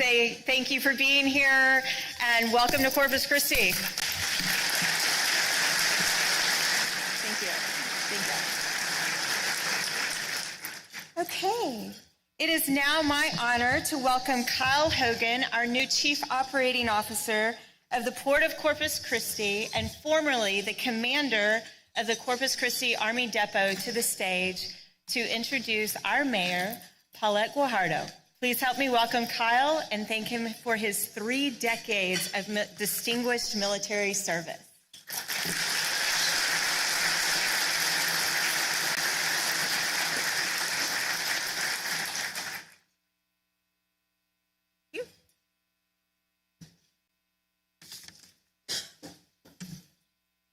say thank you for being here and welcome to Corpus Christi. Thank you. Okay. It is now my honor to welcome Kyle Hogan, our new Chief Operating Officer of the Port of Corpus Christi and formerly the commander of the Corpus Christi Army Depot, to the stage to introduce our mayor, Paulette Guajardo. Please help me welcome Kyle and thank him for his 3 decades of distinguished military service.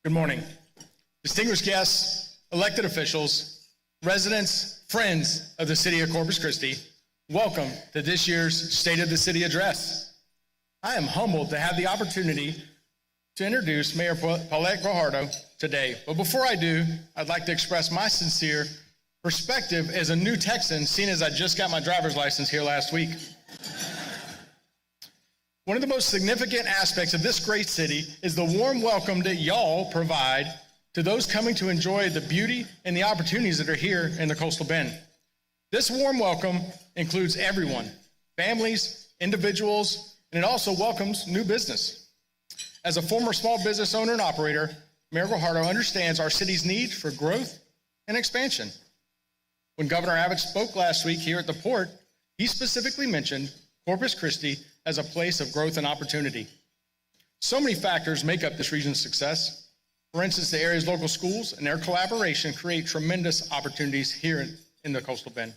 Good morning. Distinguished guests, elected officials, residents, friends of the city of Corpus Christi, welcome to this year's State of the City Address. I am humbled to have the opportunity to introduce Mayor Paulette Guajardo today. But before I do, I'd like to express my sincere perspective as a new Texan, seeing as I just got my driver's license here last week. One of the most significant aspects of this great city is the warm welcome that y'all provide to those coming to enjoy the beauty and the opportunities that are here in the Coastal Bend. This warm welcome includes everyone, families, individuals, and it also welcomes new business. As a former small business owner and operator, Mayor Guajardo understands our city's need for growth and expansion. When Governor Abbott spoke last week here at the port, he specifically mentioned Corpus Christi as a place of growth and opportunity. So many factors make up this region's success. For instance, the area's local schools and their collaboration create tremendous opportunities here in the Coastal Bend.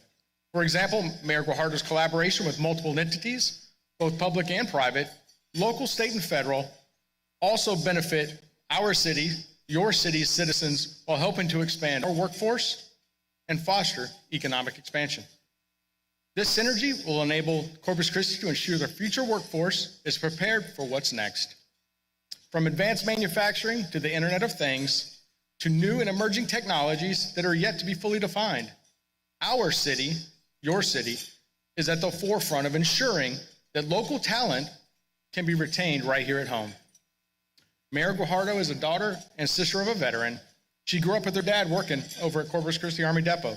For example, Mayor Guajardo's collaboration with multiple entities, both public and private, local, state, and federal, also benefit our city, your city's citizens, while helping to expand our workforce and foster economic expansion. This synergy will enable Corpus Christi to ensure the future workforce is prepared for what's next. From advanced manufacturing to the Internet of Things, to new and emerging technologies that are yet to be fully defined, our city, your city, is at the forefront of ensuring that local talent can be retained right here at home. Mayor Guajardo is a daughter and sister of a veteran. She grew up with her dad working over at Corpus Christi Army Depot.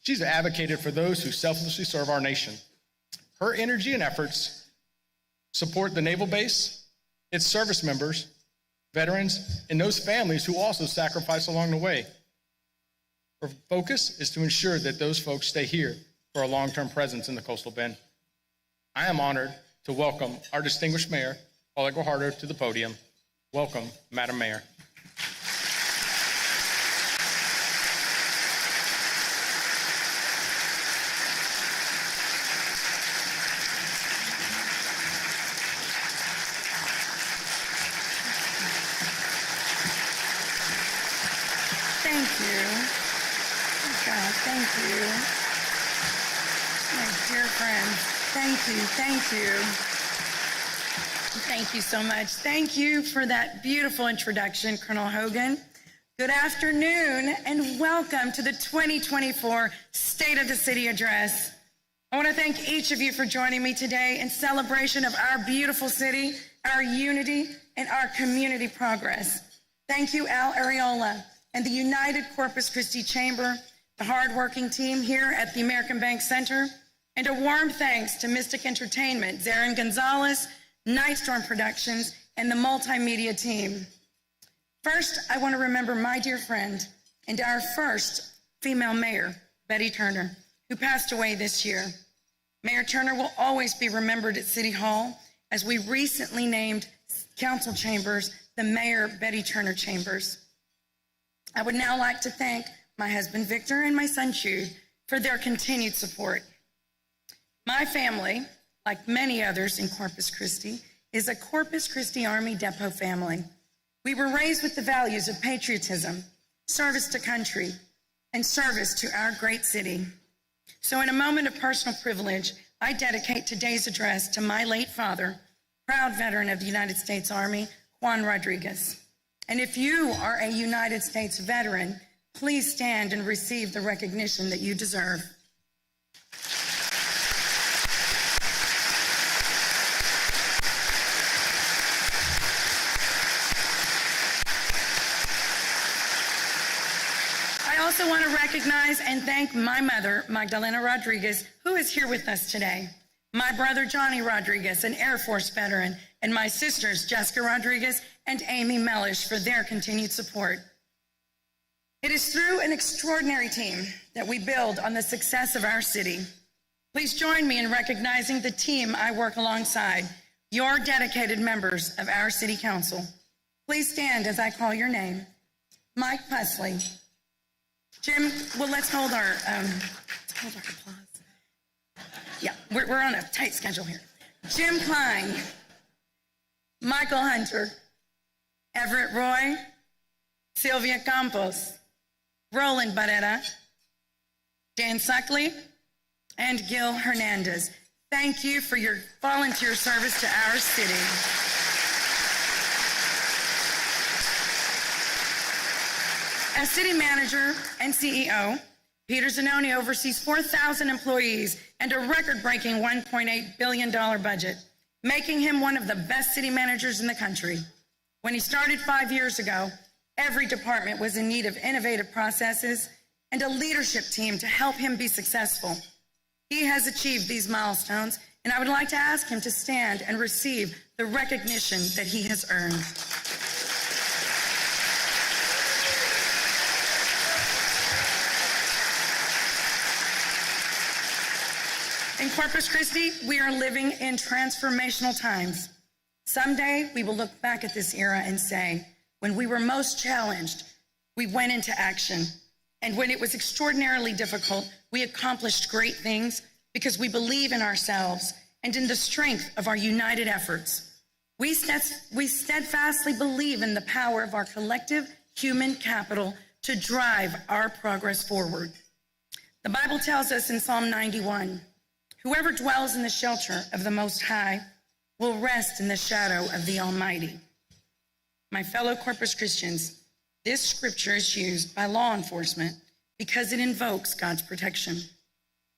She's advocated for those who selflessly serve our nation. Her energy and efforts support the naval base, its service members, veterans, and those families who also sacrifice along the way. Her focus is to ensure that those folks stay here for a long-term presence in the Coastal Bend. I am honored to welcome our distinguished mayor, Paulette Guajardo, to the podium. Welcome, Madam Mayor. Thank you. Oh God, thank you. My dear friends, thank you, thank you. Thank you so much. Thank you for that beautiful introduction, Colonel Hogan. Good afternoon and welcome to the 2024 State of the City Address. I want to thank each of you for joining me today in celebration of our beautiful city, our unity, and our community progress. Thank you, Al Areola, and the United Corpus Christi Chamber, the hardworking team here at the American Bank Center, and a warm thanks to Mystic Entertainment, Zarin Gonzalez, Nightstorm Productions, and the multimedia team. First, I want to remember my dear friend and our first female mayor, Betty Turner, who passed away this year. Mayor Turner will always be remembered at City Hall as we recently named council chambers the Mayor Betty Turner Chambers. I would now like to thank my husband, Victor, and my son, Jude, for their continued support. My family, like many others in Corpus Christi, is a Corpus Christi Army Depot family. We were raised with the values of patriotism, service to country, and service to our great city. So in a moment of personal privilege, I dedicate today's address to my late father, proud veteran of the United States Army, Juan Rodriguez. And if you are a United States veteran, please stand and receive the recognition that you deserve. also want to recognize and thank my mother, Magdalena Rodriguez, who is here with us today, my brother, Johnny Rodriguez, an Air Force veteran, and my sisters, Jessica Rodriguez and Amy Mellish, for their continued support. It is through an extraordinary team that we build on the success of our city. Please join me in recognizing the team I work alongside, your dedicated members of our City Council. Please stand as I call your name. Mike Pusley. Jim, well, let's hold our applause. Yeah, we're on a tight schedule here. Jim Klein, Michael Hunter, Everett Roy, Sylvia Campos, Roland Barrera, Dan Suckley, and Gil Hernandez. Thank you for your volunteer service to our city. As city manager and CEO, Peter Zanoni oversees 4,000 employees and a record-breaking $1.8 billion budget, making him one of the best city managers in the country. When he started 5 years ago, every department was in need of innovative processes and a leadership team to help him be successful. He has achieved these milestones, and I would like to ask him to stand and receive the recognition that he has earned. In Corpus Christi, we are living in transformational times. Someday, we will look back at this era and say, when we were most challenged, we went into action. And when it was extraordinarily difficult, we accomplished great things because we believe in ourselves and in the strength of our united efforts. We steadfastly believe in the power of our collective human capital to drive our progress forward. The Bible tells us in Psalm 91, whoever dwells in the shelter of the Most High will rest in the shadow of the Almighty. My fellow Corpus Christians, this scripture is used by law enforcement because it invokes God's protection.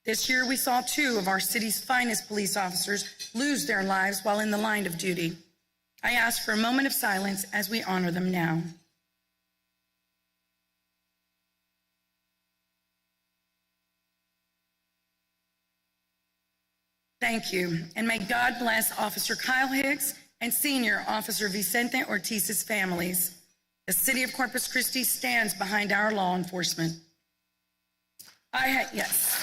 This year, we saw 2 of our city's finest police officers lose their lives while in the line of duty. I ask for a moment of silence as we honor them now. Thank you, and may God bless Officer Kyle Higgs and Senior Officer Vicente Ortiz's families. The City of Corpus Christi stands behind our law enforcement. Yes.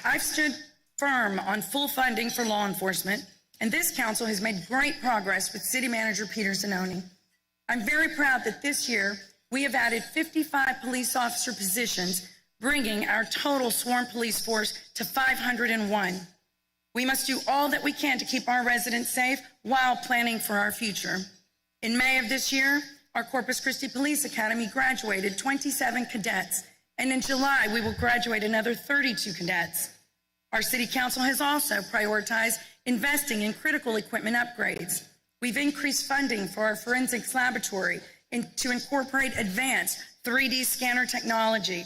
I've stood firm on full funding for law enforcement, and this council has made great progress with City Manager Peter Zanoni. I'm very proud that this year we have added 55 police officer positions, bringing our total sworn police force to 501. We must do all that we can to keep our residents safe while planning for our future. In May of this year, our Corpus Christi Police Academy graduated 27 cadets, and in July, we will graduate another 32 cadets. Our City Council has also prioritized investing in critical equipment upgrades. We've increased funding for our forensics laboratory to incorporate advanced 3D scanner technology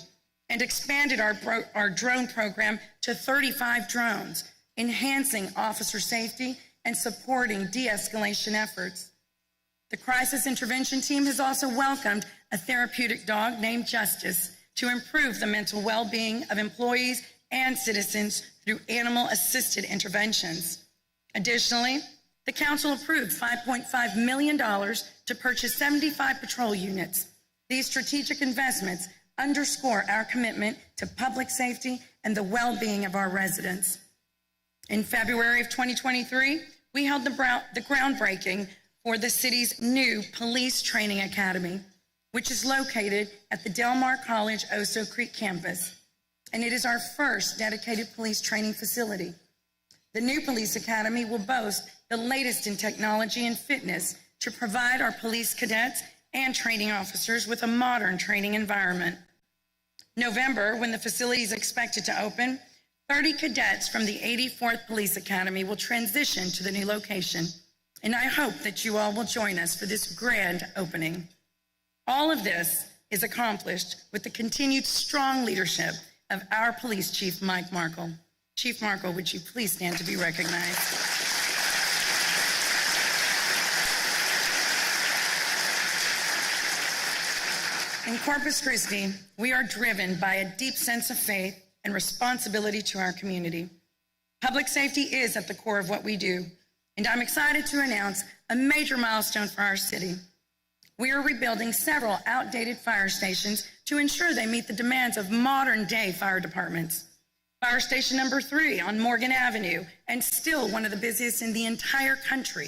and expanded our drone program to 35 drones, enhancing officer safety and supporting de-escalation efforts. The crisis intervention team has also welcomed a therapeutic dog named Justice to improve the mental well-being of employees and citizens through animal-assisted interventions. Additionally, the council approved $5.5 million to purchase 75 patrol units. These strategic investments underscore our commitment to public safety and the well-being of our residents. In February of 2023, we held the groundbreaking for the city's new police training academy, which is located at the Del Mar College Oso Creek campus, and it is our first dedicated police training facility. The new police academy will boast the latest in technology and fitness to provide our police cadets and training officers with a modern training environment. November, when the facility is expected to open, 30 cadets from the 84th Police Academy will transition to the new location, and I hope that you all will join us for this grand opening. All of this is accomplished with the continued strong leadership of our Police Chief, Mike Markle. Chief Markle, would you please stand to be recognized? In Corpus Christi, we are driven by a deep sense of faith and responsibility to our community. Public safety is at the core of what we do, and I'm excited to announce a major milestone for our city. We are rebuilding several outdated fire stations to ensure they meet the demands of modern-day fire departments. Fire Station number 3 on Morgan Avenue, and still one of the busiest in the entire country,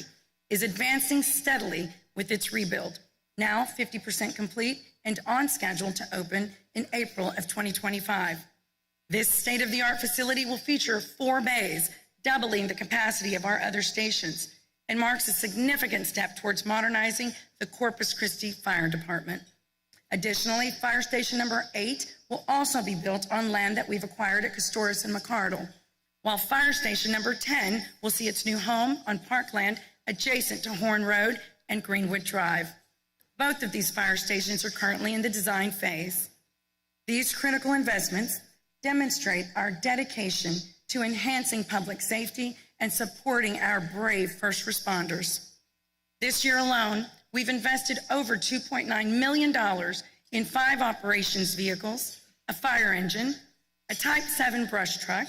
is advancing steadily with its rebuild, now 50% complete and on schedule to open in April of 2025. This state-of-the-art facility will feature 4 bays, doubling the capacity of our other stations, and marks a significant step towards modernizing the Corpus Christi Fire Department. Additionally, Fire Station number 8 will also be built on land that we've acquired at Castoris and McCardle, while Fire Station number 10 will see its new home on parkland adjacent to Horn Road and Greenwood Drive. Both of these fire stations are currently in the design phase. These critical investments demonstrate our dedication to enhancing public safety and supporting our brave first responders. This year alone, we've invested over $2.9 million in 5 operations vehicles, a fire engine, a Type 7 brush truck,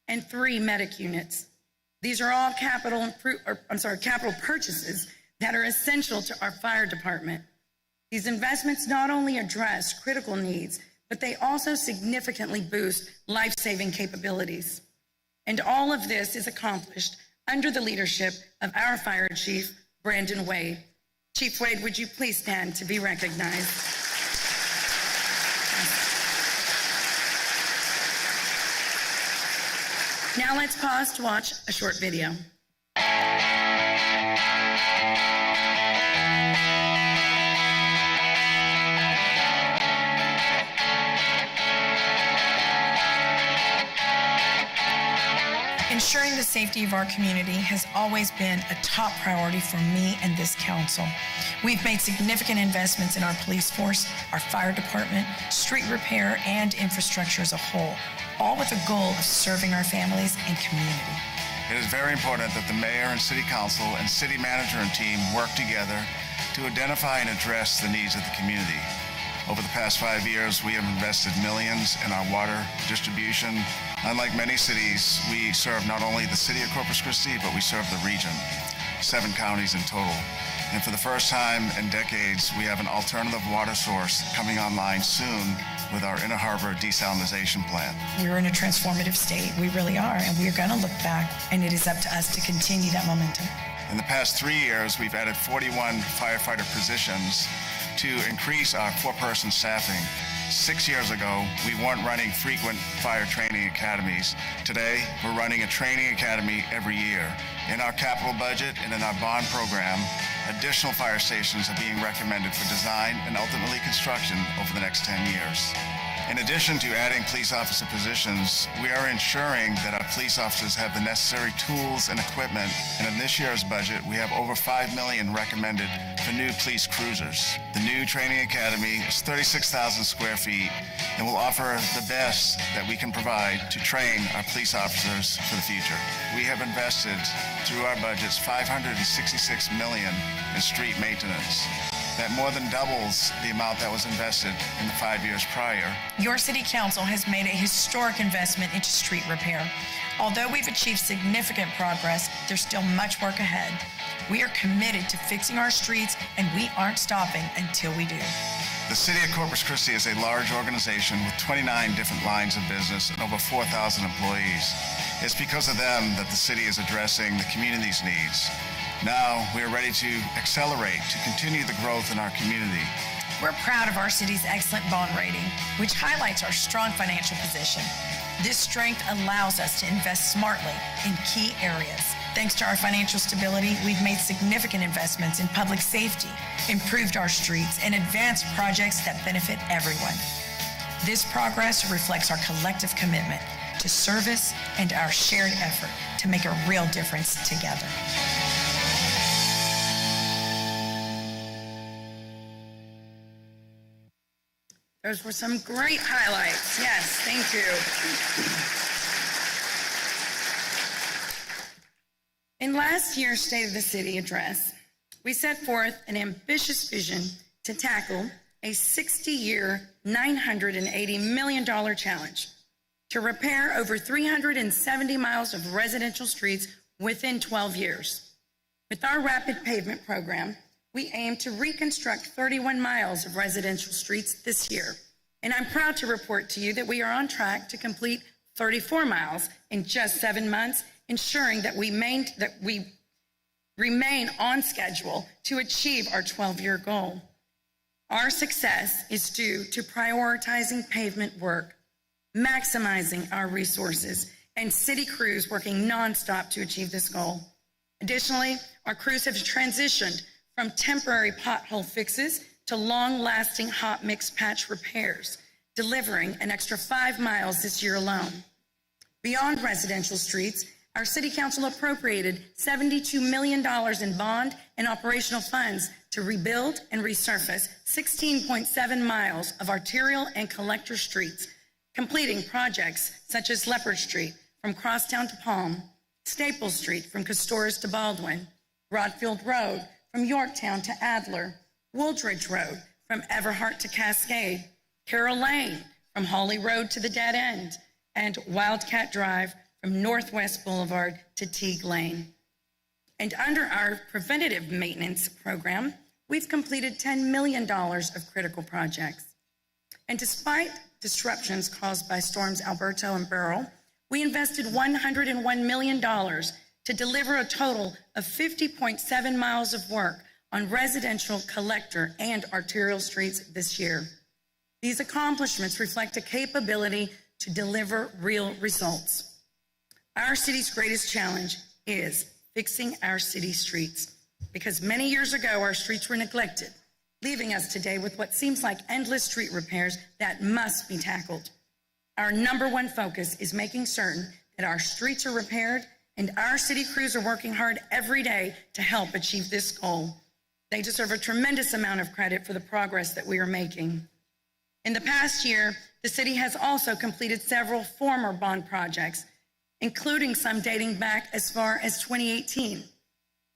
and 3 medic units. These are all capital purchases that are essential to our fire department. These investments not only address critical needs, but they also significantly boost life-saving capabilities. And all of this is accomplished under the leadership of our fire chief, Brandon Wade. Chief Wade, would you please stand to be recognized? Now let's pause to watch a short video. Ensuring the safety of our community has always been a top priority for me and this council. We've made significant investments in our police force, our fire department, street repair, and infrastructure as a whole, all with the goal of serving our families and community. It is very important that the mayor and city council and city manager and team work together to identify and address the needs of the community. Over the past 5 years, we have invested millions in our water distribution. Unlike many cities, we serve not only the city of Corpus Christi, but we serve the region, 7 counties in total. And for the first time in decades, we have an alternative water source coming online soon with our Inner Harbor desalination plant. We're in a transformative state. We really are, and we're going to look back, and it is up to us to continue that momentum. In the past 3 years, we've added 41 firefighter positions to increase our 4-person staffing. 6 years ago, we weren't running frequent fire training academies. Today, we're running a training academy every year. In our capital budget and in our bond program, additional fire stations are being recommended for design and ultimately construction over the next 10 years. In addition to adding police officer positions, we are ensuring that our police officers have the necessary tools and equipment. And in this year's budget, we have over $5 million recommended for new police cruisers. The new training academy is 36,000 square feet and will offer the best that we can provide to train our police officers for the future. We have invested through our budgets $566 million in street maintenance. That more than doubles the amount that was invested in the 5 years prior. Your city council has made a historic investment into street repair. Although we've achieved significant progress, there's still much work ahead. We are committed to fixing our streets, and we aren't stopping until we do. The City of Corpus Christi is a large organization with 29 different lines of business and over 4,000 employees. It's because of them that the city is addressing the community's needs. Now, we are ready to accelerate, to continue the growth in our community. We're proud of our city's excellent bond rating, which highlights our strong financial position. This strength allows us to invest smartly in key areas. Thanks to our financial stability, we've made significant investments in public safety, improved our streets, and advanced projects that benefit everyone. This progress reflects our collective commitment to service and our shared effort to make a real difference together. Those were some great highlights. Yes, thank you. In last year's State of the City address, we set forth an ambitious vision to tackle a 60-year, $980 million challenge to repair over 370 miles of residential streets within 12 years. With our rapid pavement program, we aim to reconstruct 31 miles of residential streets this year. And I'm proud to report to you that we are on track to complete 34 miles in just 7 months, ensuring that we remain on schedule to achieve our 12-year goal. Our success is due to prioritizing pavement work, maximizing our resources, and city crews working nonstop to achieve this goal. Additionally, our crews have transitioned from temporary pothole fixes to long-lasting hot mix patch repairs, delivering an extra 5 miles this year alone. Beyond residential streets, our City Council appropriated $72 million in bond and operational funds to rebuild and resurface 16.7 miles of arterial and collector streets, completing projects such as Leopard Street from Crosstown to Palm, Staples Street from Castores to Baldwin, Broadfield Road from Yorktown to Adler, Wooldridge Road from Everhart to Cascade, Carroll Lane from Hawley Road to the Dead End, and Wildcat Drive from Northwest Boulevard to Teague Lane. And under our preventative maintenance program, we've completed $10 million of critical projects. And despite disruptions caused by storms Alberto and Beryl, we invested $101 million to deliver a total of 50.7 miles of work on residential, collector, and arterial streets this year. These accomplishments reflect a capability to deliver real results. Our city's greatest challenge is fixing our city streets, because many years ago our streets were neglected, leaving us today with what seems like endless street repairs that must be tackled. Our number one focus is making certain that our streets are repaired, and our city crews are working hard every day to help achieve this goal. They deserve a tremendous amount of credit for the progress that we are making. In the past year, the city has also completed several former bond projects, including some dating back as far as 2018.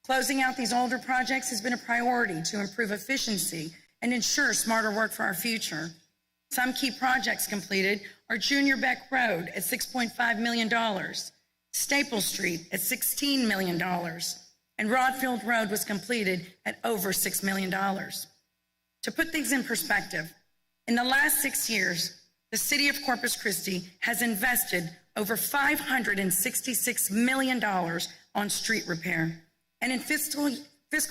Closing out these older projects has been a priority to improve efficiency and ensure smarter work for our future. Some key projects completed are Junior Beck Road at $6.5 million, Staples Street at $16 million, and Rodfield Road was completed at over $6 million. To put things in perspective, in the last 6 years, the city of Corpus Christi has invested over $566 million on street repair. And in fiscal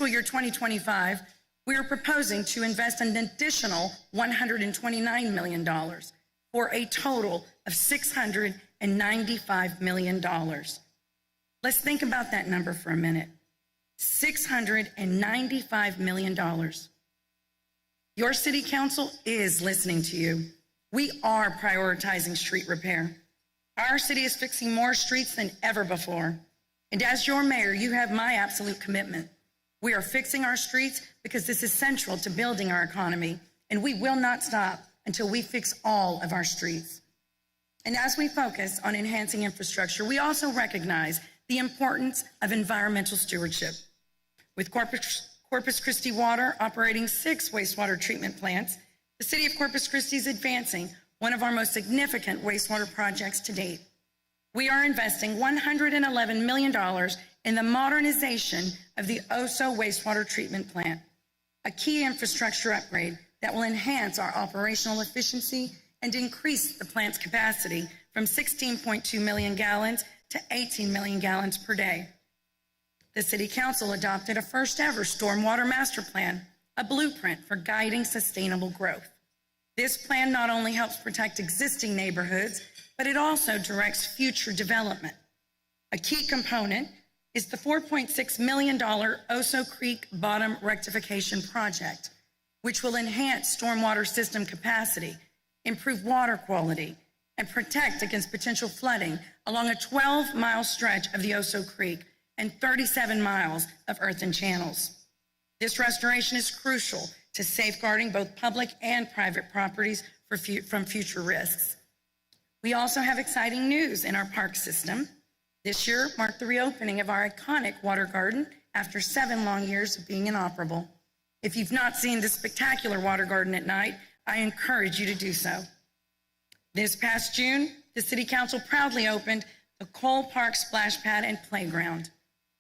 year 2025, we are proposing to invest an additional $129 million for a total of $695 million. Let's think about that number for a minute. $695 million. Your city council is listening to you. We are prioritizing street repair. Our city is fixing more streets than ever before. And as your mayor, you have my absolute commitment. We are fixing our streets because this is central to building our economy, and we will not stop until we fix all of our streets. And as we focus on enhancing infrastructure, we also recognize the importance of environmental stewardship. With Corpus Christi Water operating 6 wastewater treatment plants, the city of Corpus Christi is advancing one of our most significant wastewater projects to date. We are investing $111 million in the modernization of the Oso wastewater treatment plant, a key infrastructure upgrade that will enhance our operational efficiency and increase the plant's capacity from 16.2 million gallons to 18 million gallons per day. The City Council adopted a first-ever stormwater master plan, a blueprint for guiding sustainable growth. This plan not only helps protect existing neighborhoods, but it also directs future development. A key component is the $4.6 million Oso Creek Bottom Rectification Project, which will enhance stormwater system capacity, improve water quality, and protect against potential flooding along a 12-mile stretch of the Oso Creek and 37 miles of earthen channels. This restoration is crucial to safeguarding both public and private properties from future risks. We also have exciting news in our park system. This year marked the reopening of our iconic water garden after 7 long years of being inoperable. If you've not seen this spectacular water garden at night, I encourage you to do so. This past June, the City Council proudly opened the Cole Park Splash Pad and Playground.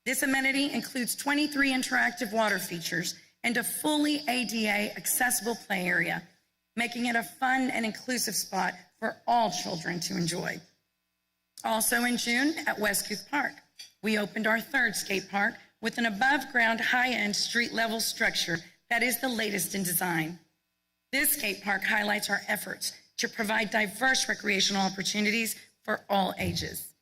This amenity includes 23 interactive water features and a fully ADA accessible play area, making it a fun and inclusive spot for all children to enjoy. Also in June at Westcouth Park, we opened our third skate park with an above-ground high-end street-level structure that is the latest in design. This skate park highlights our efforts to provide diverse recreational opportunities for all ages.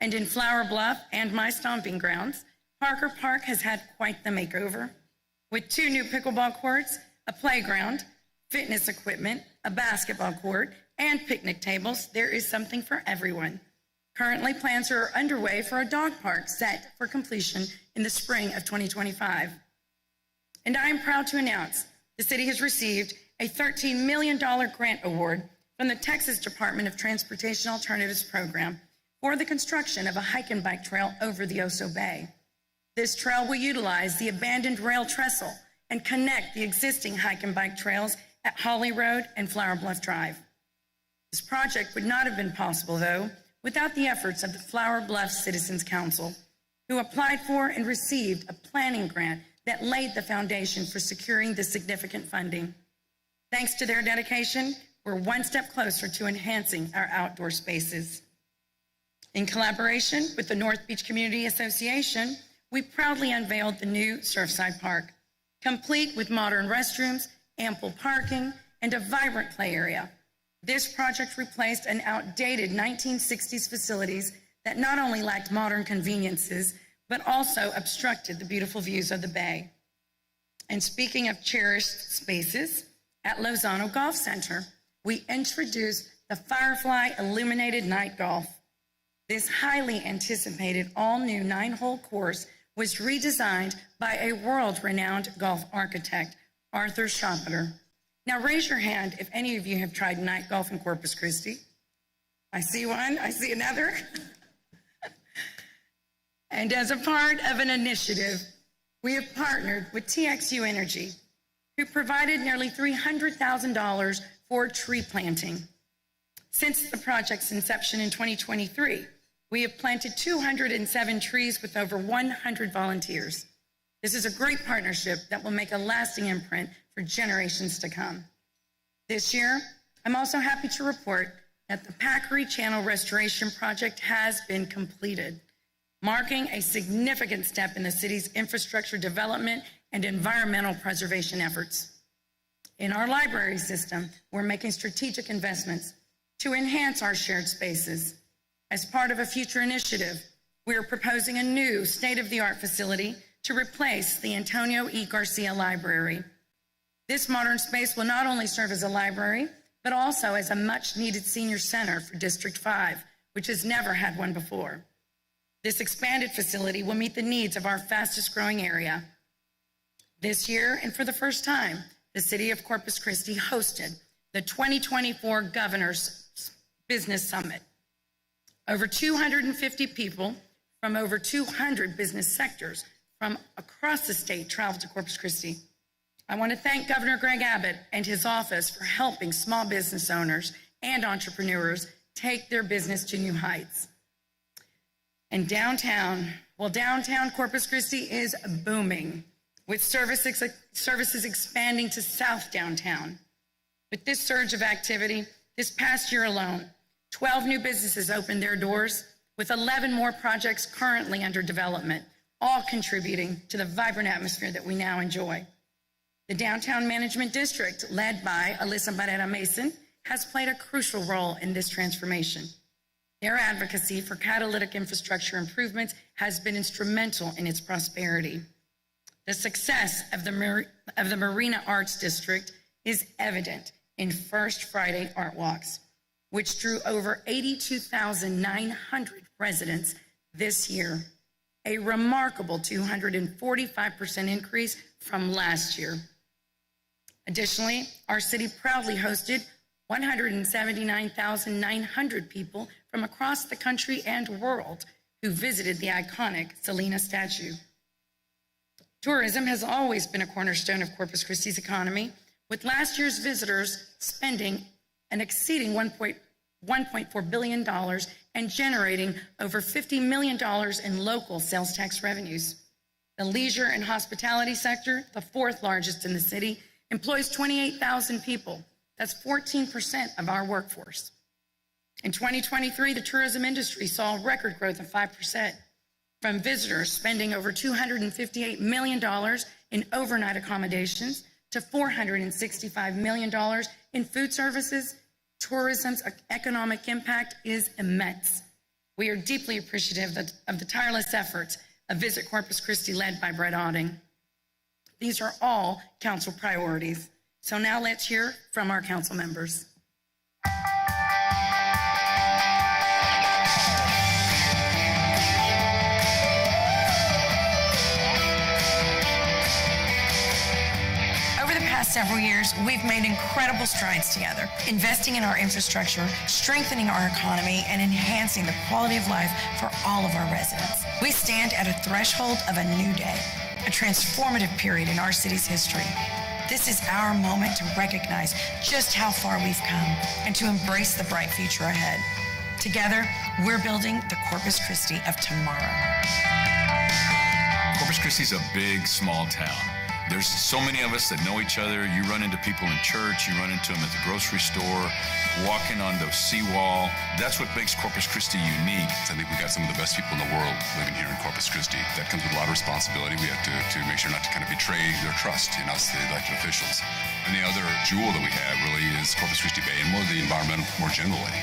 And in Flower Bluff and my stomping grounds, Parker Park has had quite the makeover. With 2 new pickleball courts, a playground, fitness equipment, a basketball court, and picnic tables, there is something for everyone. Currently, plans are underway for a dog park set for completion in the spring of 2025. And I am proud to announce the city has received a $13 million grant award from the Texas Department of Transportation Alternatives Program for the construction of a hike and bike trail over the Oso Bay. This trail will utilize the abandoned rail trestle and connect the existing hike and bike trails at Holly Road and Flower Bluff Drive. This project would not have been possible, though, without the efforts of the Flower Bluff Citizens Council, who applied for and received a planning grant that laid the foundation for securing the significant funding. Thanks to their dedication, we're one step closer to enhancing our outdoor spaces. In collaboration with the North Beach Community Association, we proudly unveiled the new Surfside Park, complete with modern restrooms, ample parking, and a vibrant play area. This project replaced an outdated 1960s facilities that not only lacked modern conveniences, but also obstructed the beautiful views of the bay. And speaking of cherished spaces, at Lozano Golf Center, we introduced the Firefly Illuminated Night Golf. This highly anticipated all-new 9-hole course was redesigned by a world-renowned golf architect, Arthur Schoppeter. Now raise your hand if any of you have tried night golf in Corpus Christi. I see one, I see another. And as a part of an initiative, we have partnered with TXU Energy, who provided nearly $300,000 for tree planting. Since the project's inception in 2023, we have planted 207 trees with over 100 volunteers. This is a great partnership that will make a lasting imprint for generations to come. This year, I'm also happy to report that the Packery Channel Restoration Project has been completed, marking a significant step in the city's infrastructure development and environmental preservation efforts. In our library system, we're making strategic investments to enhance our shared spaces. As part of a future initiative, we are proposing a new state-of-the-art facility to replace the Antonio E. Garcia Library. This modern space will not only serve as a library, but also as a much-needed senior center for District 5, which has never had one before. This expanded facility will meet the needs of our fastest-growing area. This year, and for the first time, the City of Corpus Christi hosted the 2024 Governor's Business Summit. Over 250 people from over 200 business sectors from across the state traveled to Corpus Christi. I want to thank Governor Greg Abbott and his office for helping small business owners and entrepreneurs take their business to new heights. And downtown Corpus Christi is booming, with services expanding to South Downtown. With this surge of activity, this past year alone, 12 new businesses opened their doors, with 11 more projects currently under development, all contributing to the vibrant atmosphere that we now enjoy. The Downtown Management District, led by Alyssa Barrera Mason, has played a crucial role in this transformation. Their advocacy for catalytic infrastructure improvements has been instrumental in its prosperity. The success of the Marina Arts District is evident in First Friday Art Walks, which drew over 82,900 residents this year, a remarkable 245% increase from last year. Additionally, our city proudly hosted 179,900 people from across the country and world who visited the iconic Selena statue. Tourism has always been a cornerstone of Corpus Christi's economy, with last year's visitors spending and exceeding $1.4 billion and generating over $50 million in local sales tax revenues. The leisure and hospitality sector, the fourth largest in the city, employs 28,000 people. That's 14% of our workforce. In 2023, the tourism industry saw record growth of 5%, from visitors spending over $258 million in overnight accommodations to $465 million in food services. Tourism's economic impact is immense. We are deeply appreciative of the tireless efforts of Visit Corpus Christi led by Brett Otting. These are all council priorities. So now let's hear from our council members. Several years, we've made incredible strides together, investing in our infrastructure, strengthening our economy, and enhancing the quality of life for all of our residents. We stand at a threshold of a new day, a transformative period in our city's history. This is our moment to recognize just how far we've come and to embrace the bright future ahead. Together, we're building the Corpus Christi of tomorrow. Corpus Christi is a big, small town. There's so many of us that know each other. You run into people in church, you run into them at the grocery store, walking on the seawall. That's what makes Corpus Christi unique. I think we got some of the best people in the world living here in Corpus Christi. That comes with a lot of responsibility. We have to make sure not to kind of betray their trust in us, the elected officials. And the other jewel that we have really is Corpus Christi Bay and more the environment more generally.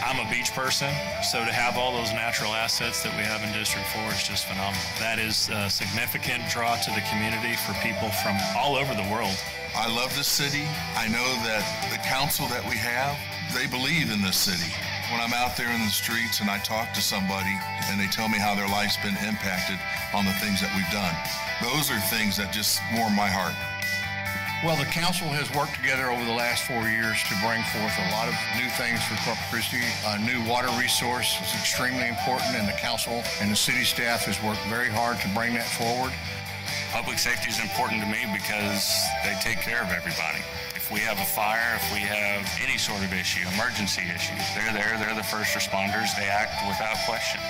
I'm a beach person, so to have all those natural assets that we have in District 4 is just phenomenal. That is a significant draw to the community for people from all over the world. I love this city. I know that the council that we have, they believe in this city. When I'm out there in the streets and I talk to somebody and they tell me how their life's been impacted on the things that we've done, those are things that just warm my heart. Well, the council has worked together over the last 4 years to bring forth a lot of new things for Corpus Christi. A new water resource is extremely important, and the council and the city staff has worked very hard to bring that forward. Public safety is important to me because they take care of everybody. If we have a fire, if we have any sort of issue, emergency issue, they're there, they're the first responders, they act without question.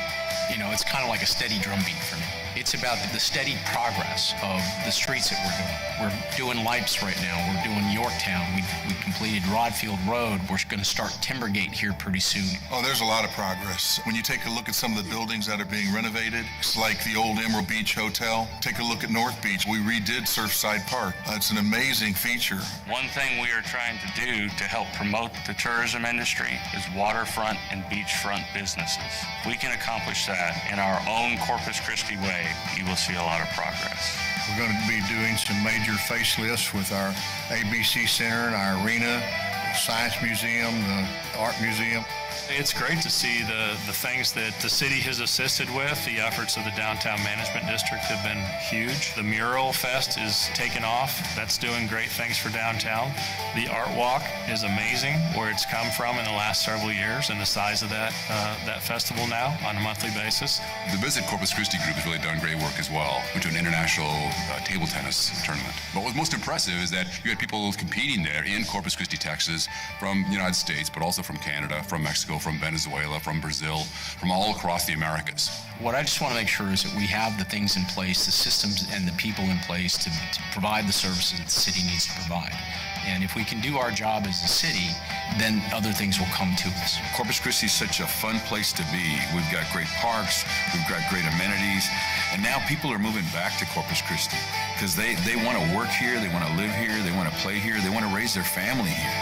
You know, it's kind of like a steady drumbeat for me. It's about the steady progress of the streets that we're doing. We're doing Lipes right now. We're doing Yorktown. We completed Rodfield Road. We're going to start Timbergate here pretty soon. Oh, there's a lot of progress. When you take a look at some of the buildings that are being renovated, it's like the old Emerald Beach Hotel. Take a look at North Beach. We redid Surfside Park. It's an amazing feature. One thing we are trying to do to help promote the tourism industry is waterfront and beachfront businesses. If we can accomplish that in our own Corpus Christi way, you will see a lot of progress. We're going to be doing some major facelifts with our ABC Center and our arena, the Science Museum, the Art Museum. It's great to see the things that the city has assisted with. The efforts of the Downtown Management District have been huge. The Mural Fest is taken off. That's doing great things for downtown. The Art Walk is amazing, where it's come from in the last several years and the size of that festival now on a monthly basis. The Visit Corpus Christi group has really done great work as well. We do an international table tennis tournament. But what was most impressive is that you had people competing there in Corpus Christi, Texas, from the United States, but also from Canada, from Mexico, from Venezuela, from Brazil, from all across the Americas. What I just want to make sure is that we have the things in place, the systems and the people in place to provide the services that the city needs to provide. And if we can do our job as a city, then other things will come to us. Corpus Christi is such a fun place to be. We've got great parks, we've got great amenities, and now people are moving back to Corpus Christi because they want to work here, they want to live here, they want to play here, they want to raise their family here.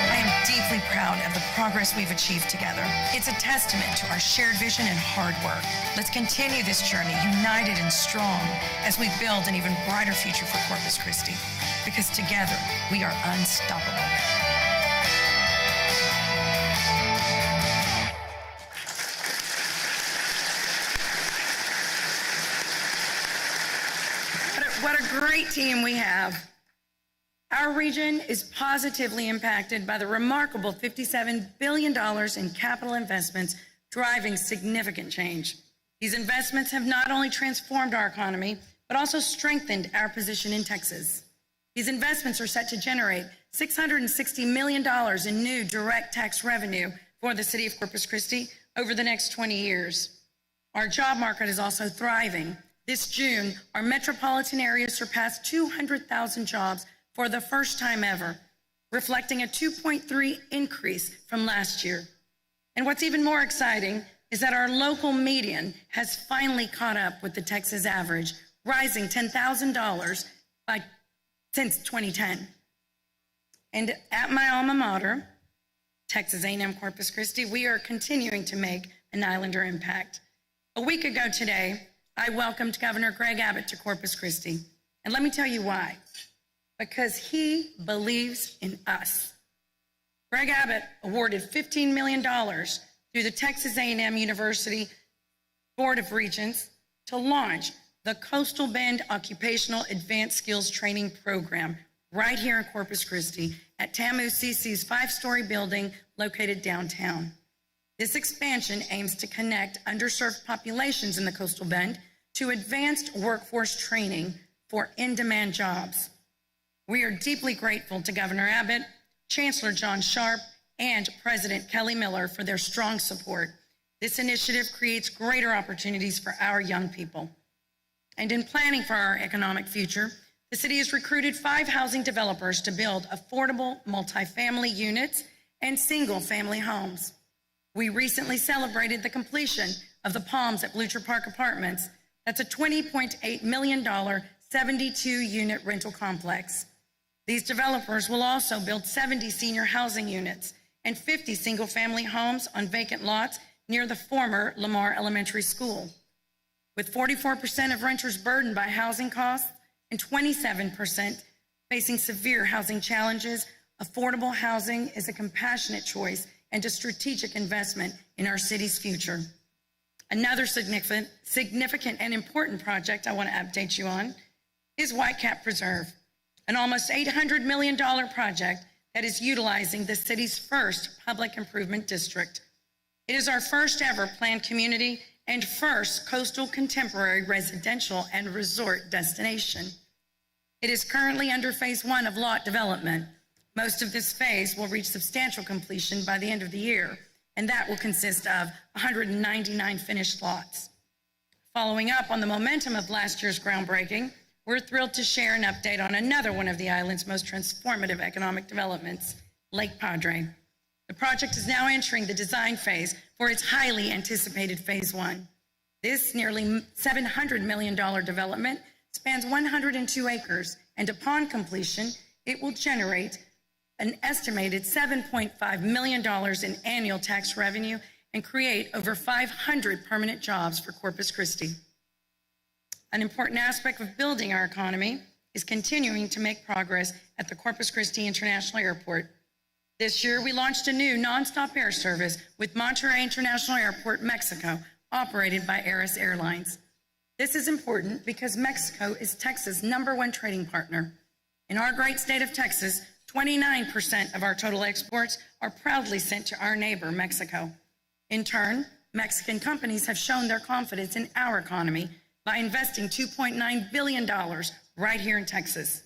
I am deeply proud of the progress we've achieved together. It's a testament to our shared vision and hard work. Let's continue this journey united and strong as we build an even brighter future for Corpus Christi, because together we are unstoppable. What a great team we have. Our region is positively impacted by the remarkable $57 billion in capital investments driving significant change. These investments have not only transformed our economy, but also strengthened our position in Texas. These investments are set to generate $660 million in new direct tax revenue for the city of Corpus Christi over the next 20 years. Our job market is also thriving. This June, our metropolitan area surpassed 200,000 jobs for the first time ever, reflecting a 2.3 increase from last year. And what's even more exciting is that our local median has finally caught up with the Texas average, rising $10,000 since 2010. And at my alma mater, Texas A&M Corpus Christi, we are continuing to make an Islander impact. A week ago today, I welcomed Governor Greg Abbott to Corpus Christi. And let me tell you why. Because he believes in us. Greg Abbott awarded $15 million through the Texas A&M University Board of Regents to launch the Coastal Bend Occupational Advanced Skills Training Program right here in Corpus Christi at TAMU CC's 5-story building located downtown. This expansion aims to connect underserved populations in the Coastal Bend to advanced workforce training for in-demand jobs. We are deeply grateful to Governor Abbott, Chancellor John Sharp, and President Kelly Miller for their strong support. This initiative creates greater opportunities for our young people. And in planning for our economic future, the city has recruited 5 housing developers to build affordable multifamily units and single-family homes. We recently celebrated the completion of the Palms at Blucher Park Apartments. That's a $20.8 million 72-unit rental complex. These developers will also build 70 senior housing units and 50 single-family homes on vacant lots near the former Lamar Elementary School. With 44% of renters burdened by housing costs and 27% facing severe housing challenges, affordable housing is a compassionate choice and a strategic investment in our city's future. Another significant and important project I want to update you on is Whitecap Preserve, an almost $800 million project that is utilizing the city's first public improvement district. It is our first ever planned community and first coastal contemporary residential and resort destination. It is currently under phase 1 of lot development. Most of this phase will reach substantial completion by the end of the year, and that will consist of 199 finished lots. Following up on the momentum of last year's groundbreaking, we're thrilled to share an update on another one of the island's most transformative economic developments, Lake Padre. The project is now entering the design phase for its highly anticipated phase 1. This nearly $700 million development spans 102 acres, and upon completion, it will generate an estimated $7.5 million in annual tax revenue and create over 500 permanent jobs for Corpus Christi. An important aspect of building our economy is continuing to make progress at the Corpus Christi International Airport. This year, we launched a new nonstop air service with Monterrey International Airport, Mexico, operated by Aris Airlines. This is important because Mexico is Texas' #1 trading partner. In our great state of Texas, 29% of our total exports are proudly sent to our neighbor, Mexico. In turn, Mexican companies have shown their confidence in our economy by investing $2.9 billion right here in Texas.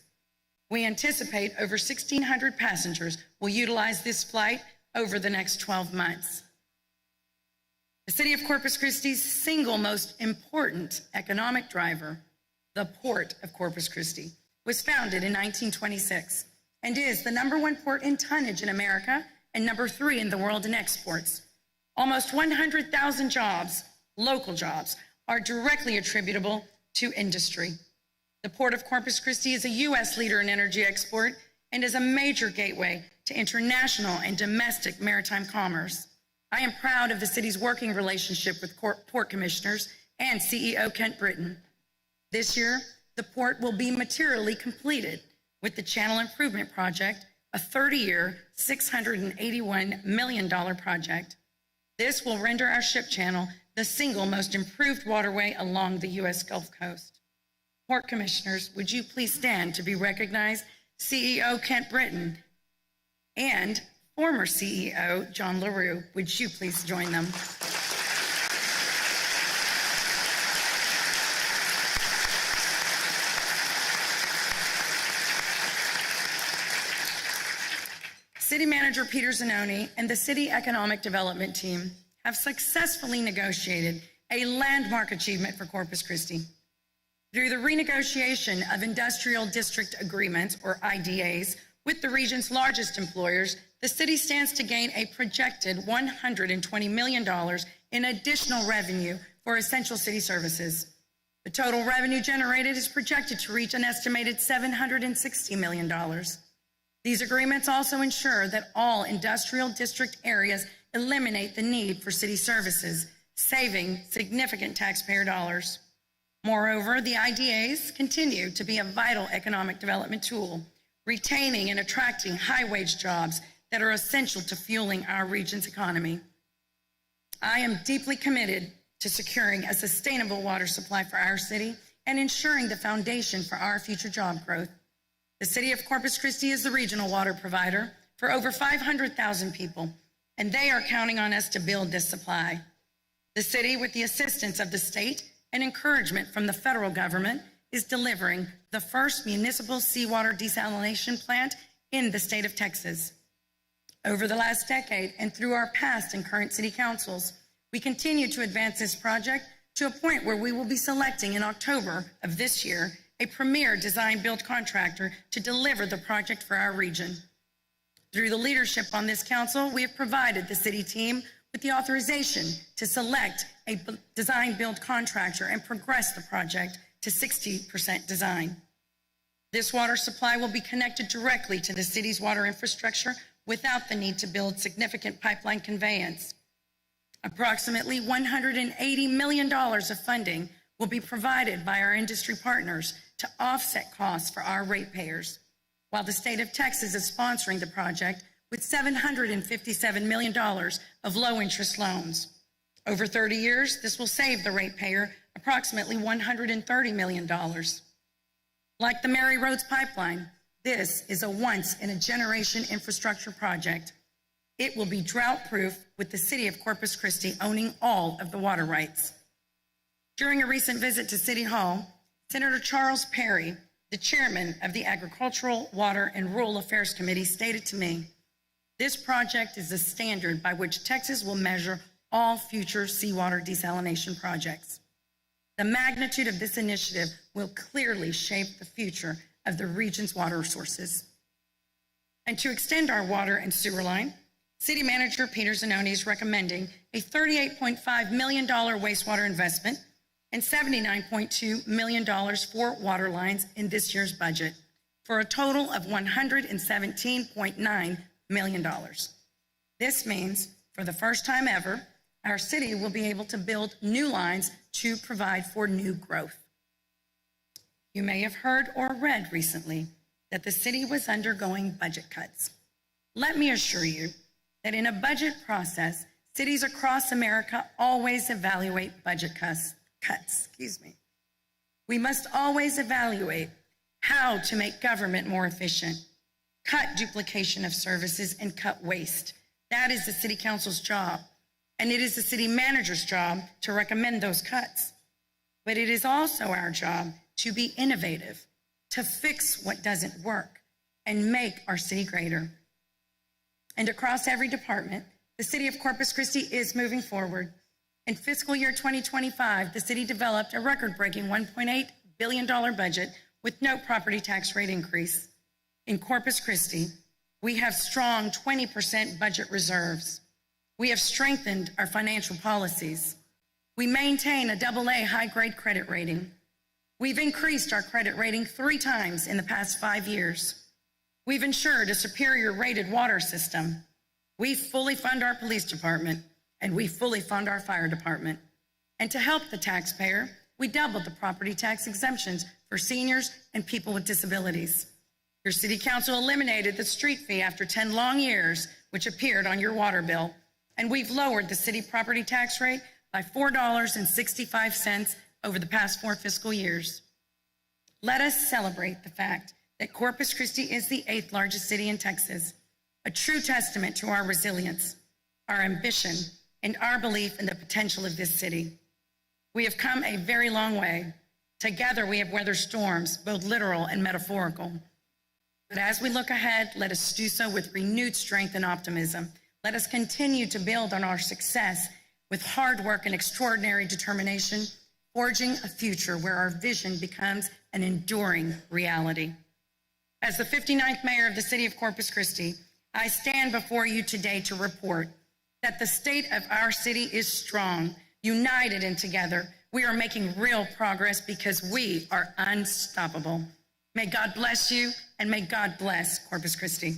We anticipate over 1,600 passengers will utilize this flight over the next 12 months. The city of Corpus Christi's single most important economic driver, the Port of Corpus Christi, was founded in 1926 and is the #1 port in tonnage in America and #3 in the world in exports. Almost 100,000 jobs, local jobs, are directly attributable to industry. The Port of Corpus Christi is a U.S. leader in energy export and is a major gateway to international and domestic maritime commerce. I am proud of the city's working relationship with port commissioners and CEO Kent Britton. This year, the port will be materially completed with the Channel Improvement Project, a 30-year, $681 million project. This will render our ship channel the single most improved waterway along the U.S. Gulf Coast. Port commissioners, would you please stand to be recognized? CEO Kent Britton and former CEO John LaRue, would you please join them? City Manager Peter Zanoni and the City Economic Development Team have successfully negotiated a landmark achievement for Corpus Christi. Through the renegotiation of Industrial District Agreements, or IDAs, with the region's largest employers, the city stands to gain a projected $120 million in additional revenue for essential city services. The total revenue generated is projected to reach an estimated $760 million. These agreements also ensure that all industrial district areas eliminate the need for city services, saving significant taxpayer dollars. Moreover, the IDAs continue to be a vital economic development tool, retaining and attracting high-wage jobs that are essential to fueling our region's economy. I am deeply committed to securing a sustainable water supply for our city and ensuring the foundation for our future job growth. The City of Corpus Christi is the regional water provider for over 500,000 people, and they are counting on us to build this supply. The city, with the assistance of the state and encouragement from the federal government, is delivering the first municipal seawater desalination plant in the state of Texas. Over the last decade and through our past and current city councils, we continue to advance this project to a point where we will be selecting in October of this year a premier design-build contractor to deliver the project for our region. Through the leadership on this council, we have provided the city team with the authorization to select a design-build contractor and progress the project to 60% design. This water supply will be connected directly to the city's water infrastructure without the need to build significant pipeline conveyance. Approximately $180 million of funding will be provided by our industry partners to offset costs for our ratepayers, while the state of Texas is sponsoring the project with $757 million of low-interest loans. Over 30 years, this will save the ratepayer approximately $130 million. Like the Mary Roads Pipeline, this is a once-in-a-generation infrastructure project. It will be drought-proof, with the City of Corpus Christi owning all of the water rights. During a recent visit to City Hall, Senator Charles Perry, the chairman of the Agricultural, Water, and Rural Affairs Committee, stated to me, "This project is the standard by which Texas will measure all future seawater desalination projects. The magnitude of this initiative will clearly shape the future of the region's water resources." And to extend our water and sewer line, City Manager Peter Zanoni is recommending a $38.5 million wastewater investment and $79.2 million for water lines in this year's budget, for a total of $117.9 million. This means, for the first time ever, our city will be able to build new lines to provide for new growth. You may have heard or read recently that the city was undergoing budget cuts. Let me assure you that in a budget process, cities across America always evaluate budget cuts. We must always evaluate how to make government more efficient, cut duplication of services, and cut waste. That is the city council's job, and it is the city manager's job to recommend those cuts. But it is also our job to be innovative, to fix what doesn't work, and make our city greater. And across every department, the City of Corpus Christi is moving forward. In fiscal year 2025, the city developed a record-breaking $1.8 billion budget with no property tax rate increase. In Corpus Christi, we have strong 20% budget reserves. We have strengthened our financial policies. We maintain a AA high-grade credit rating. We've increased our credit rating 3 times in the past 5 years. We've ensured a superior rated water system. We fully fund our police department, and we fully fund our fire department. And to help the taxpayer, we doubled the property tax exemptions for seniors and people with disabilities. Your city council eliminated the street fee after 10 long years, which appeared on your water bill. And we've lowered the city property tax rate by $4.65 over the past 4 fiscal years. Let us celebrate the fact that Corpus Christi is the 8th largest city in Texas, a true testament to our resilience, our ambition, and our belief in the potential of this city. We have come a very long way. Together, we have weathered storms, both literal and metaphorical. But as we look ahead, let us do so with renewed strength and optimism. Let us continue to build on our success with hard work and extraordinary determination, forging a future where our vision becomes an enduring reality. As the 59th mayor of the city of Corpus Christi, I stand before you today to report that the state of our city is strong, united, and together. We are making real progress because we are unstoppable. May God bless you, and may God bless Corpus Christi.